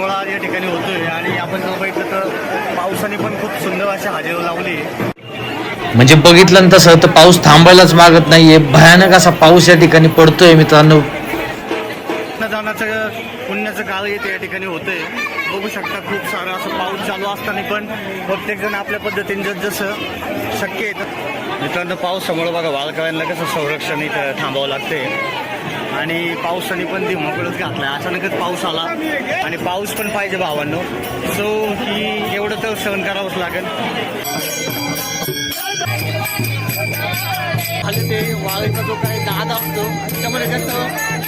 सोहळा या ठिकाणी होतोय आणि आपण जर बघितलं तर पावसाने पण खूप सुंदर अशी हजेरी लावली. म्हणजे बघितलं तसं तर पाऊस थांबायलाच मागत नाहीये. भयानक असा पाऊस या ठिकाणी पडतोय मित्रांनो. अन्नदानाचं पुण्याचं काळ येते या ठिकाणी होतंय. बघू शकता खूप सारा असं पाऊस चालू असताना पण प्रत्येक जण आपल्या पद्धतीने जसं शक्य आहे मित्रांनो पावसामुळे बघा बालकांना कसं संरक्षण इथं थांबावं लागते आणि पावसाने पण धीमाकडच घातला. अचानकच पाऊस आला आणि पाऊस पण पाहिजे भावांनो. सो की एवढं तर सहन करावंच लागेल. खाली ते वाळीचा जो काही नाद असतो त्यामुळे कसं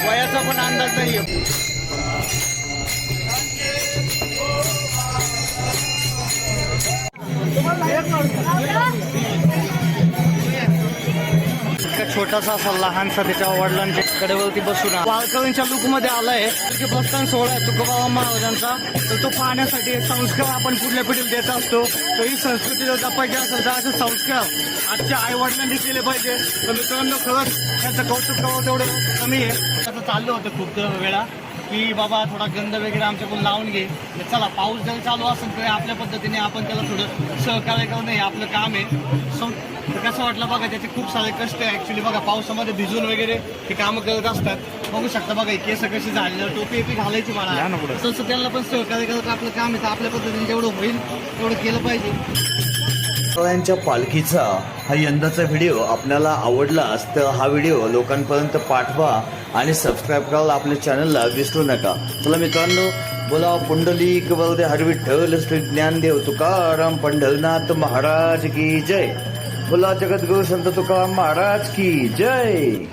वयाचा पण अंदाज नाही आहे. छोटासा असा लहानसा त्याच्या वडिलांच्या कडेवरती बसून वारकऱ्यांच्या लुक मध्ये आलाय. की बसताना सोहळा आहे तुकोबा महाराजांचा, तर तो पाहण्यासाठी एक संस्कार आपण पुढल्या पिढीला देत असतो. तर ही संस्कृती जर जपायची असेल तर असे संस्कार आजच्या आई वडिलांनी केले पाहिजे. तर मित्रांनो खरंच त्यांचं कौतुक करावं तेवढं कमी आहे. असं चाललं होतं खूप वेळा की बाबा थोडा गंध वगैरे आमच्याकडून लावून घे. चला पाऊस जर चालू असेल तर आपल्या पद्धतीने आपण त्याला थोडं सहकार्य करणं हे आपलं काम आहे. तर कसं वाटलं बघा, त्याचे खूप सारे कष्ट आहे ॲक्च्युली. बघा पावसामध्ये भिजून वगैरे हे कामं करत असतात. बघू शकता बघा केस कशी झालेलं, टोपी घालायची मला तसं त्यांना पण सहकार्य करत आपलं काम आहे. तर आपल्या पद्धतीने जेवढं होईल तेवढं केलं पाहिजे. यांच्या पालखीचा हा यंदाचा व्हिडिओ आपल्याला आवडलास तर हा व्हिडिओ लोकांपर्यंत पाठवा आणि सबस्क्राईब करायला आपल्या चॅनलला विसरू नका. चला मित्रांनो, बोला पुंडलिक वरदे हर विठ्ठल श्री ज्ञानदेव तुकाराम पंढरनाथ महाराज की जय. बोला जगद्गुरु संत तुकाराम महाराज की जय.